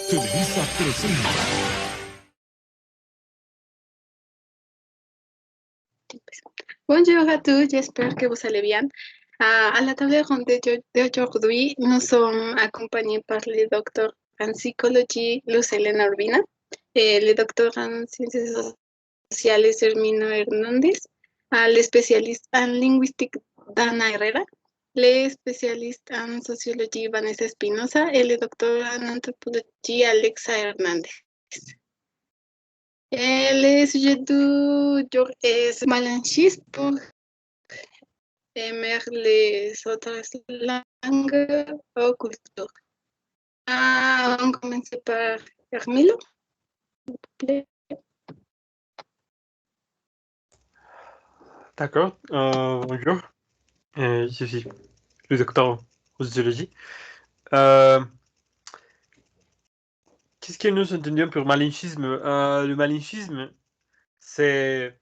Televisa presenta. Bonjour à tous, j'espère que vous allez bien. À la table ronde d'aujourd'hui, nous sommes accompagnés par le docteur en psychologie Lucelena Urbina, et le docteur en ciencias sociales Hermino Hernández, le spécialiste en linguistique Dana Herrera, le spécialiste en sociologie Vanessa Espinosa et le docteur en anthropologie Alexa Hernández. Le sujet du jour est Malinchiste pour aimer les autres langues ou cultures. On commence par Hermilo. D'accord, bonjour. Je suis le docteur en sociologie. Qu'est-ce que nous entendons pour malinchisme? Le malinchisme, c'est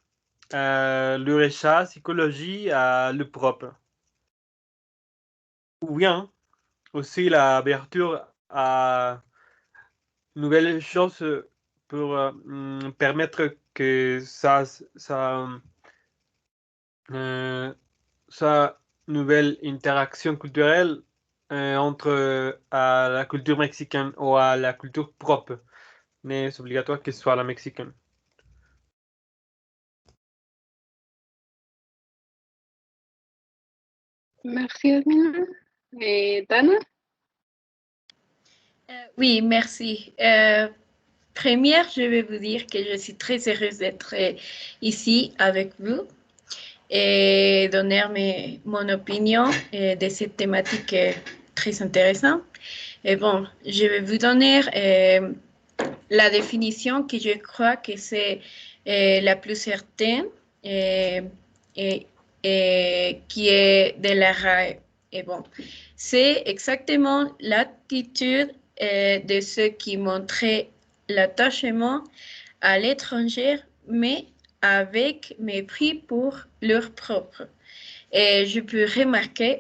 le recherche psychologie à le propre. Ou bien aussi l'ouverture à nouvelles choses pour permettre que sa nouvelle interaction culturelle entre à la culture mexicaine ou à la culture propre n'est obligatoire que ce soit la mexicaine. Merci, Hermino. Et Dana? Oui, merci. Première, je vais vous dire que je suis très heureuse d'être ici avec vous et donner mon opinion de cette thématique très intéressante. Et bon, je vais vous donner la définition que je crois que c'est la plus certaine et qui est de la RAE. Et bon, c'est exactement l'attitude de ceux qui montraient l'attachement à l'étranger, mais avec mépris pour leur propre. Et je veux remarquer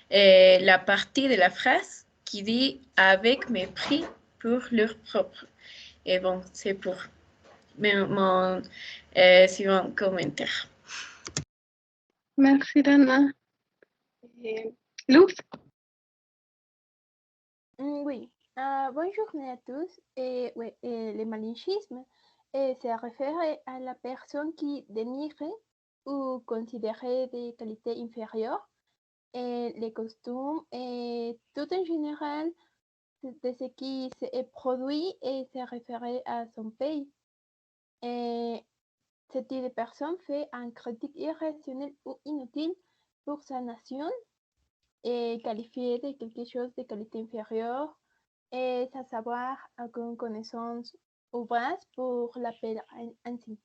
la partie de la phrase qui dit avec mépris pour leur propre. Et bon, c'est pour mon suivant commentaire. Merci, Dana. Luz? Oui, bonne journée à tous. Le malinchisme se réfère à la personne qui dénigre ou considère des qualités inférieures les costumes et tout en général de ce qui se produit et se réfère à son pays. Et ce type de personne fait un critique irrationnel ou inutile pour sa nation et qualifié de quelque chose de qualité inférieure et sans savoir aucune connaissance ou base pour l'appel ainsi.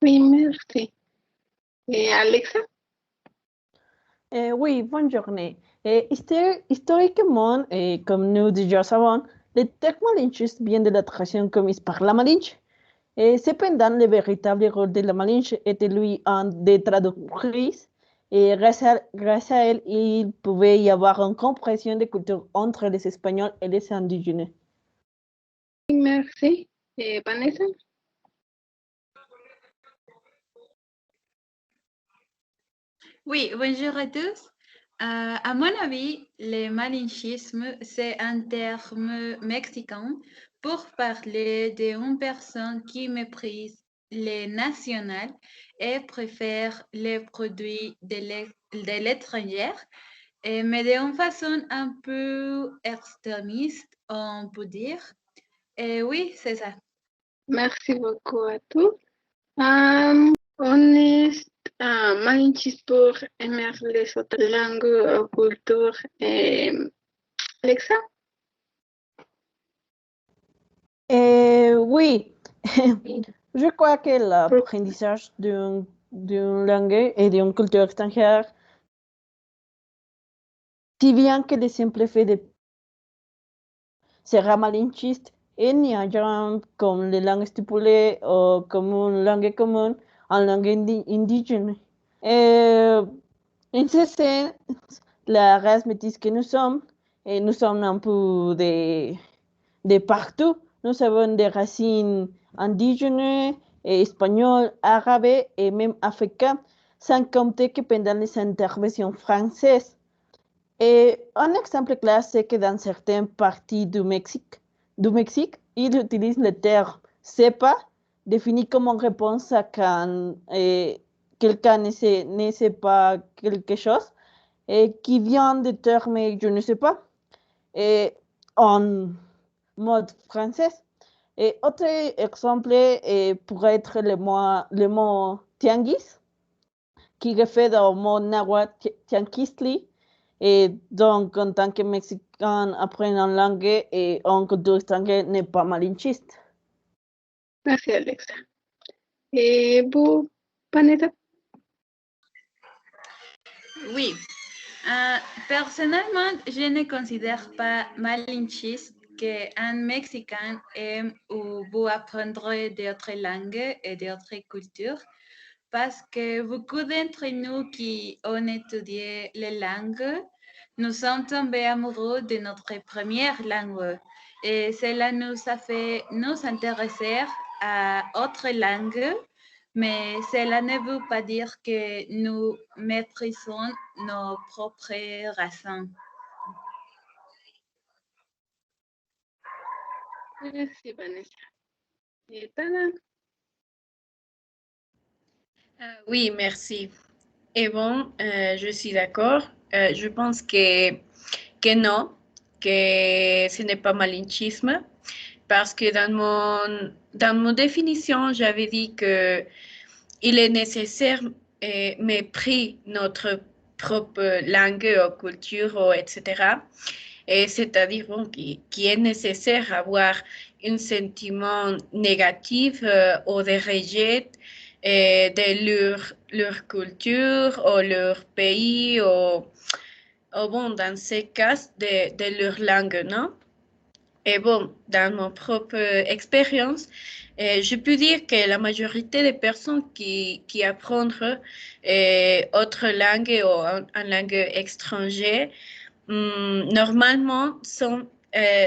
Oui, merci. Et Alexa? Oui, bonne journée. Historiquement, comme nous déjà savons, le terme malinchiste vient de la tradition commise par la Malinche. Cependant, le véritable rôle de la Malinche était lui un de traductrice. Et grâce à elle, il pouvait y avoir une compréhension de culture entre les Espagnols et les indigènes. Merci. Et Vanessa? Oui, bonjour à tous. À mon avis, le malinchisme, c'est un terme mexicain pour parler d'une personne qui méprise les nationales et préfère les produits de l'étranger, mais d'une façon un peu extrémiste, on peut dire. Et oui, c'est ça. Merci beaucoup à tous. On est malinchiste pour aimer les autres langues ou cultures. Alexa? Oui, je crois que l'apprentissage d'une langue et d'une culture étrangère, si bien que le simple fait de sera malinchiste, il n'y a rien comme les langues stipulées ou comme une langue commune en langue indigène. En ce sens, la race métisse que nous sommes un peu de partout. Nous avons des racines indigènes, espagnoles, arabes et même africaines, sans compter que pendant les interventions françaises. Et un exemple clair, c'est que dans certaines parties du Mexique, ils utilisent le terme cepa, défini comme une réponse à quand quelqu'un ne sait pas quelque chose, et qui vient du terme je ne sais pas, et en mode français. Et autre exemple pourrait être le mot tianguis, qui réfère au mot náhuatl tianquistli. Et donc, en tant que Mexicain, apprendre une langue et en culture étrangère n'est pas malinchiste. Merci, Alexa. Et vous, Vanessa? Oui. Personnellement, je ne considère pas malinchiste qu'un Mexicain aime ou veut apprendre d'autres langues et d'autres cultures, parce que beaucoup d'entre nous qui ont étudié les langues, nous sommes tombés amoureux de notre première langue. Et cela nous a fait nous intéresser à autres langues, mais cela ne veut pas dire que nous maîtrisons nos propres racines. Merci, Vanessa. Et Tana? Oui, merci. Et bon, je suis d'accord. Je pense que non, que ce n'est pas malinchisme, parce que dans mon définition, j'avais dit que il est nécessaire mépris notre propre langue ou culture, etc. Et c'est-à-dire bon, qu'il est nécessaire avoir un sentiment négatif ou de rejet de leur culture ou leur pays ou bon, dans ces cas, de leur langue, non? Et bon, dans mon propre expérience, je peux dire que la majorité des personnes qui apprennent autre langue ou une langue étrangère, normalement sont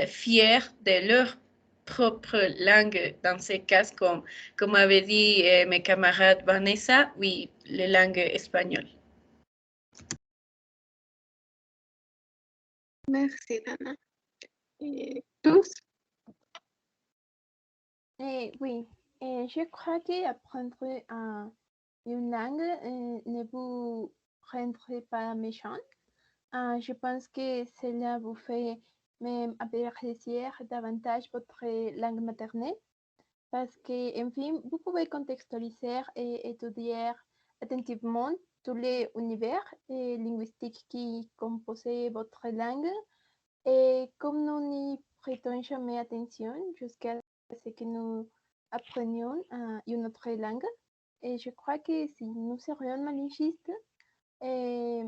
fiers de leur propre langue. Dans ces cas, comme avait dit mes camarades Vanessa, oui, la langue espagnole. Merci, Tana. Et tous? Oui, je crois qu'apprendre une langue ne vous rendrait pas méchant. Je pense que cela vous fait même apprécier davantage votre langue maternelle parce que, en fin, vous pouvez contextualiser et étudier attentivement tous les univers linguistiques qui composent votre langue. Et comme nous n'y prêtons jamais attention jusqu'à ce que nous apprenions une autre langue, et je crois que si nous serions malinchistes, et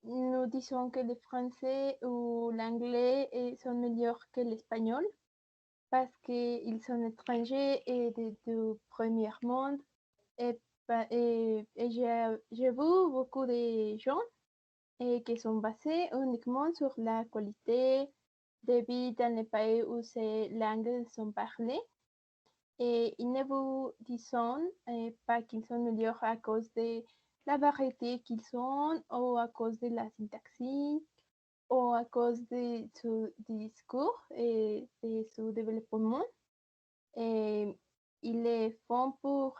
nous disons que le français ou l'anglais sont meilleurs que l'espagnol parce qu'ils sont étrangers et du premier monde. Et j'ai vu beaucoup de gens qui sont basés uniquement sur la qualité de vie dans les pays où ces langues sont parlées. Et ils ne vous disent pas qu'ils sont meilleurs à cause de la variété qu'ils sont ou à cause de la syntaxe ou à cause de su discours et de su développement. Et ils le font pour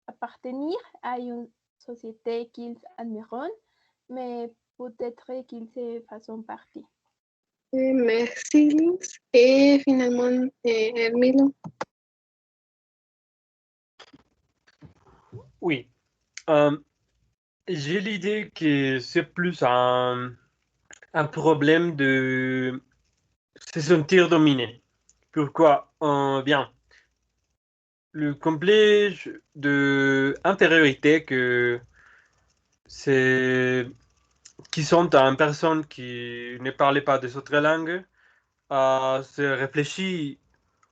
appartenir à une société qu'ils admirent, mais peut-être qu'ils se fassent partie. Merci, Luz. Et finalement, Hermilo. Oui. J'ai l'idée que c'est plus un problème de se sentir dominé. Pourquoi? Bien, le complexe de intériorité que c'est qui sont en personne qui ne parlait pas des autres langues se réfléchit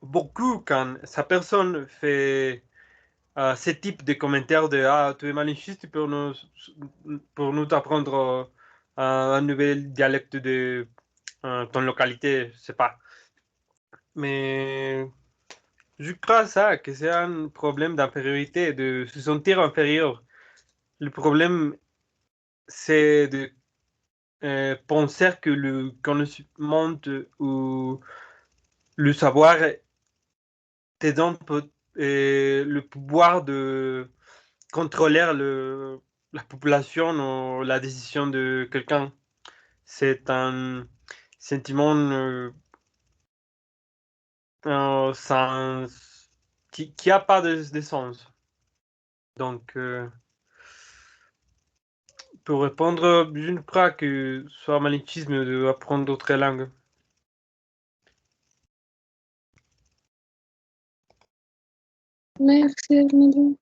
beaucoup quand sa personne fait ce type de commentaires de « Ah, tu es malinchiste pour nous apprendre un nouvel dialecte de ton localité, je sais pas. » Mais je crois ça, que c'est un problème d'infériorité, de se sentir inférieur. Le problème, c'est de penser que le connaissement ou le savoir te donne le pouvoir de contrôler la population ou la décision de quelqu'un. C'est un sentiment qui a pas de sens. Donc, pour répondre, je ne crois que ce soit malichisme d'apprendre d'autres langues. Merci, Armando.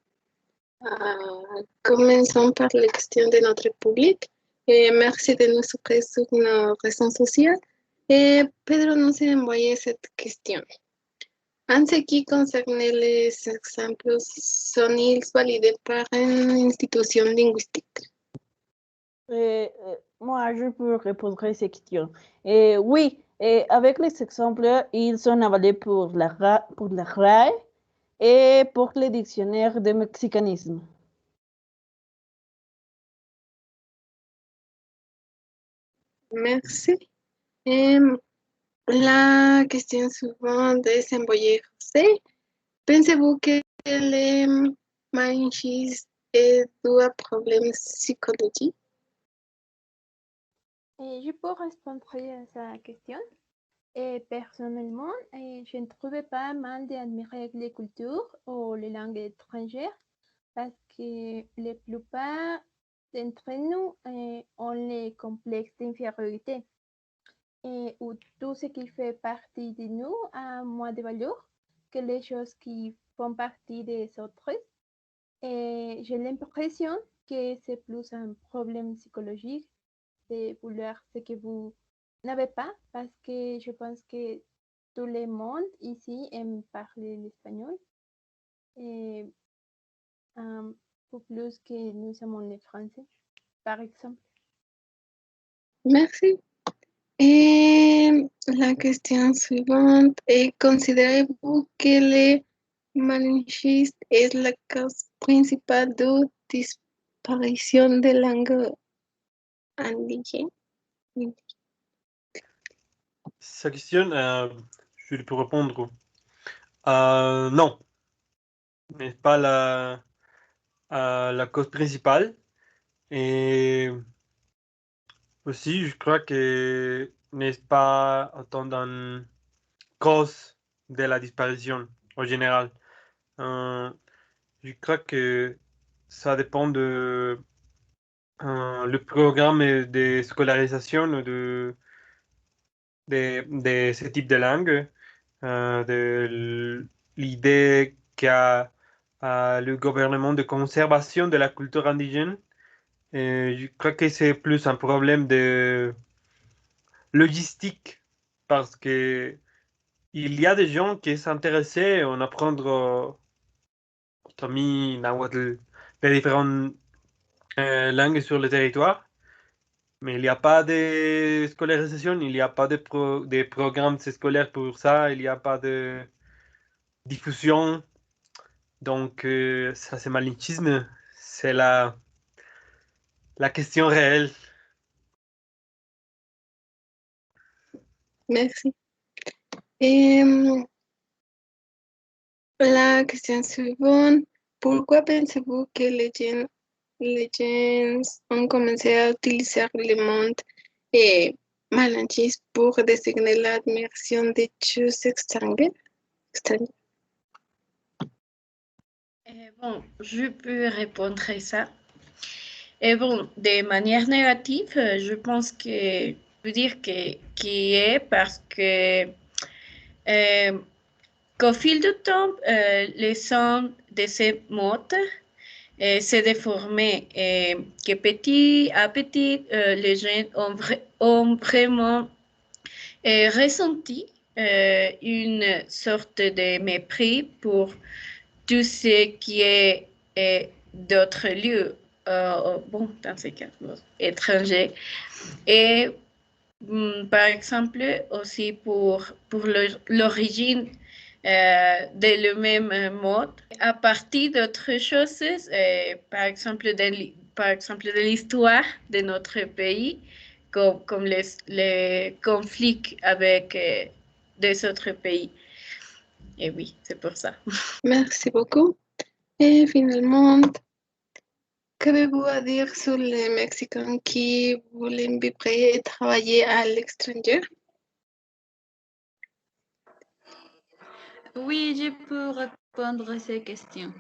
Commençons par les questions de notre public. Et merci de nous suivre sur nos réseaux sociaux. Et Pedro nous a envoyé cette question. En ce qui concerne les exemples, sont-ils validés par une institution linguistique? Moi, je peux répondre à cette question. Oui, avec les exemples, ils sont avalés pour la RAE et pour le dictionnaire de mexicanisme. Merci. La question suivante est envoyée José. Pensez-vous que les malinchisme est dû à problèmes psychologiques? Je peux répondre à sa question. Personnellement, je ne trouvais pas mal d'admirer les cultures ou les langues étrangères parce que la plupart d'entre nous ont les complexes d'infériorité où tout ce qui fait partie de nous a moins de valeur que les choses qui font partie des autres. Et j'ai l'impression que c'est plus un problème psychologique de vouloir ce que vous n'avez pas, parce que je pense que tout le monde ici aime parler l'espagnol. Et peu plus que nous aimons le français, par exemple. Merci. Et la question suivante est, considérez-vous que le malinchisme est la cause principale de disparition des langues indigènes? Sa question, je peux répondre. Non, n'est pas la cause principale. Et aussi, je crois que n'est pas autant une cause de la disparition en général. Je crois que ça dépend de le programme de scolarisation de ce type de langue, de l'idée qu'a le gouvernement de conservation de la culture indigène. Et je crois que c'est plus un problème de logistique parce que il y a des gens qui s'intéressaient à apprendre tamil, nahuatl, les différentes langues sur le territoire. Mais il n'y a pas de scolarisation, il n'y a pas de programmes scolaires pour ça, il n'y a pas de diffusion. Donc, ça, c'est malinchisme. C'est la question réelle. Merci. Et la question suivante, pourquoi pensez-vous que les gens ont commencé à utiliser le mot malinchisme pour désigner l'admiration des choses extranjeres? Bon, je peux répondre à ça. Et bon, de manière négative, je pense que je veux dire qui est parce que qu'au fil du temps, les sons de ces mots s'est déformé et que petit à petit, les gens ont vraiment ressenti une sorte de mépris pour tout ce qui est d'autres lieux, bon, dans ces cas, étrangers. Et par exemple, aussi pour l'origine de le même mode, à partir d'autres choses, par exemple de l'histoire de notre pays, comme les conflits avec des autres pays. Et oui, c'est pour ça. Merci beaucoup. Et finalement, qu'avez-vous à dire sur les Mexicains qui voulaient vivre et travailler à l'étranger? Oui, je peux répondre à ces questions.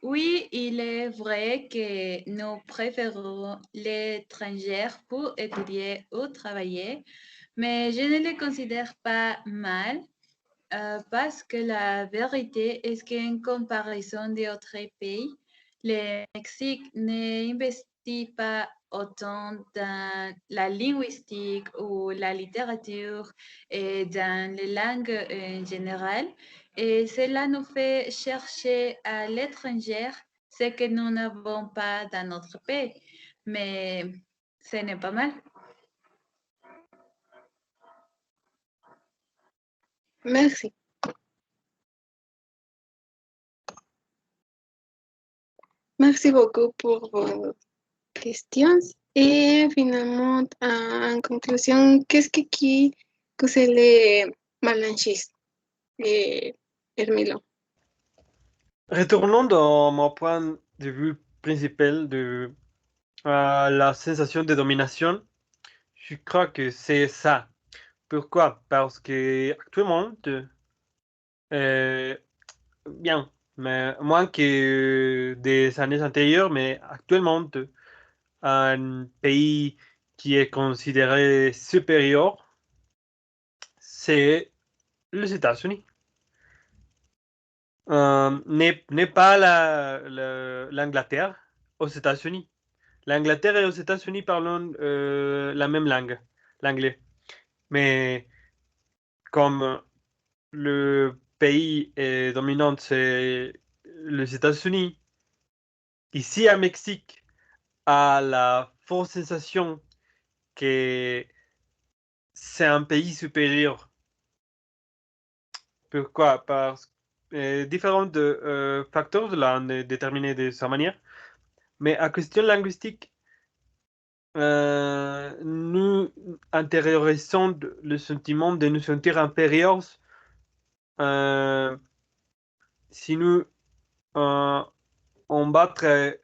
Oui, il est vrai que nous préférons l'étranger pour étudier ou travailler, mais je ne le considère pas mal parce que la vérité est qu'en comparaison d'autres pays, le Mexique n'investit pas autant dans la linguistique ou la littérature et dans les langues en général. Et cela nous fait chercher à l'étranger ce que nous n'avons pas dans notre pays. Mais ce n'est pas mal. Merci. Merci beaucoup pour vos questions. Et finalement, en conclusion, qu'est-ce qui c'est le malinchisme, Hermilo? Retournons dans mon point de vue principal de la sensation de domination. Je crois que c'est ça. Pourquoi? Parce que actuellement, bien, mais moins que des années antérieures, mais actuellement, un pays qui est considéré supérieur, c'est les États-Unis. N'est pas l'Angleterre aux États-Unis. L'Angleterre et aux États-Unis parlent la même langue, l'anglais. Mais comme le pays est dominant, c'est les États-Unis, ici à Mexique, a la forte sensation que c'est un pays supérieur. Pourquoi? Parce que différents facteurs l'ont déterminé de sa manière. Mais à question linguistique, nous intériorisons le sentiment de nous sentir inférieurs si nous on battre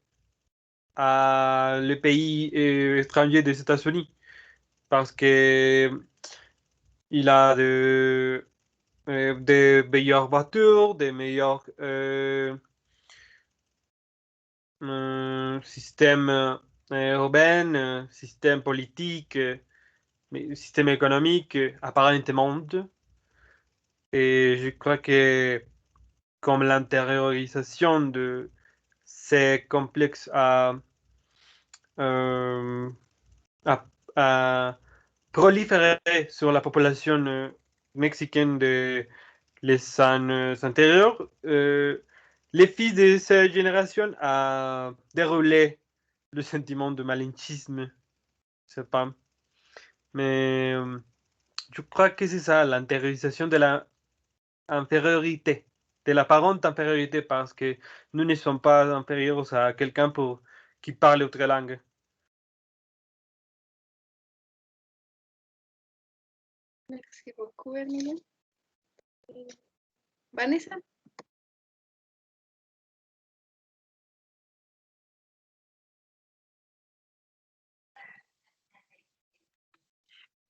à les pays étrangers des États-Unis parce que il a des meilleures voitures, des meilleurs systèmes urbains, système politique, système économique apparemment. Et je crois que comme l'intériorisation de ces complexes euh, à proliférer sur la population mexicaine de les années antérieures, les fils de cette génération a déroulé le sentiment de malinchisme, je sais pas. Mais je crois que c'est ça, l'intériorisation de la infériorité, de l'apparente infériorité, parce que nous ne sommes pas inférieurs à quelqu'un qui parle autre langue. Merci beaucoup, Hermilo. Vanessa?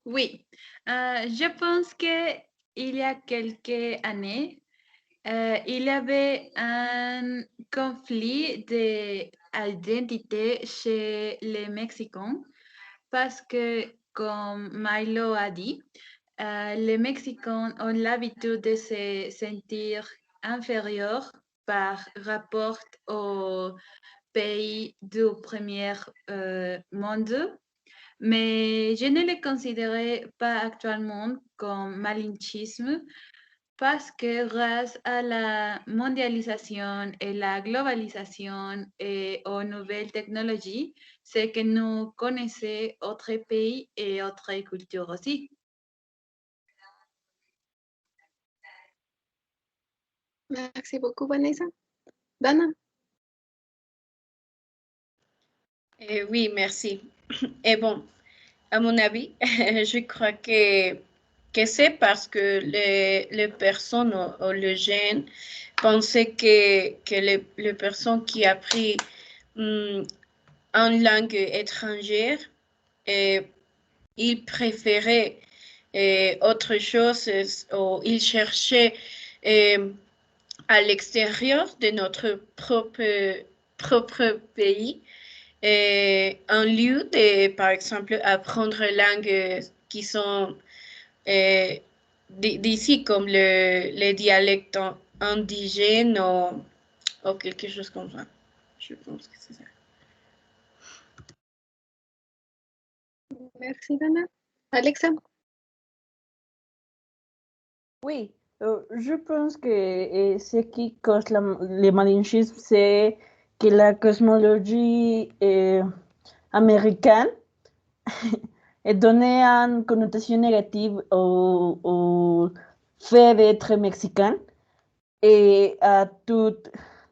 Oui, je pense que il y a quelques années, il y avait un conflit d'identité chez les Mexicains parce que, comme Milo a dit, les Mexicains ont l'habitude de se sentir inférieurs par rapport aux pays du premier monde, mais je ne le considérais pas actuellement comme malinchisme parce que grâce à la mondialisation et la globalisation et aux nouvelles technologies, c'est que nous connaissons autres pays et autres cultures aussi. Merci beaucoup, Vanessa. Dana? Oui, merci. Et bon, à mon avis, je crois que c'est parce que les personnes ou les jeunes pensaient que les personnes qui ont appris une langue étrangère, ils préféraient autre chose ou ils cherchaient à l'extérieur de notre propre pays en lieu de, par exemple, apprendre langues qui sont d'ici, comme les dialectes indigènes ou quelque chose comme ça. Je pense que c'est ça. Merci, Dana. Alexa? Oui, je pense que ce qui cause le malinchisme, c'est que la cosmologie américaine est donnée une connotation négative au fait d'être mexicain et à tout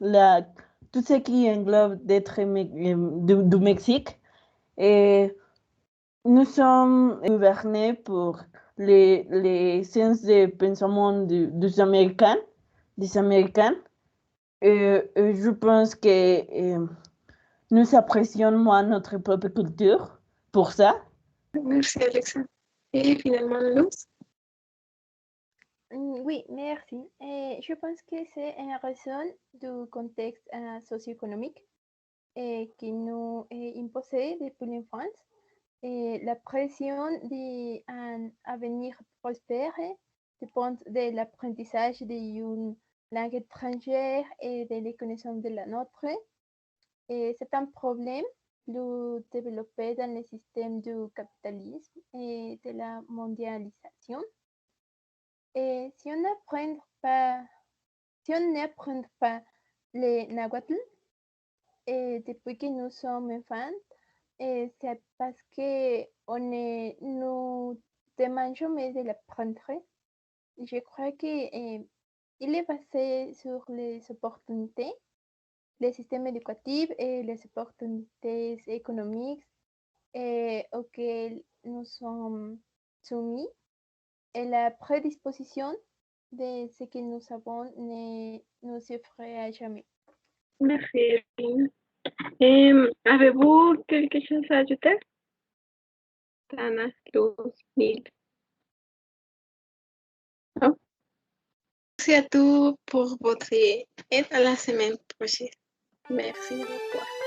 ce qui englobe d'être du Mexique. Et nous sommes gouvernés pour les sens de pensement des Américains, et je pense que nous apprécions moins notre propre culture pour ça. Merci, Alexa. Et finalement, Luz? Oui, merci. Je pense que c'est en raison du contexte socio-économique qui nous est imposé depuis l'enfance. La pression d'un avenir prospère dépend de l'apprentissage d'une langue étrangère et de la connaissance de la nôtre. C'est un problème plus développé dans le système du capitalisme et de la mondialisation. Si on n'apprend pas le nahuatl depuis que nous sommes enfants, c'est parce que nous demandons jamais de l'apprendre. Je crois que il est basé sur les opportunités, les systèmes éducatifs et les opportunités économiques auxquelles nous sommes soumis. Et la prédisposition de ce que nous savons ne nous effraie jamais. Merci. Avez-vous quelque chose à ajouter? Dana, Luz, Neil. Non? Merci à tous pour votre aide à la semaine prochaine. Merci beaucoup.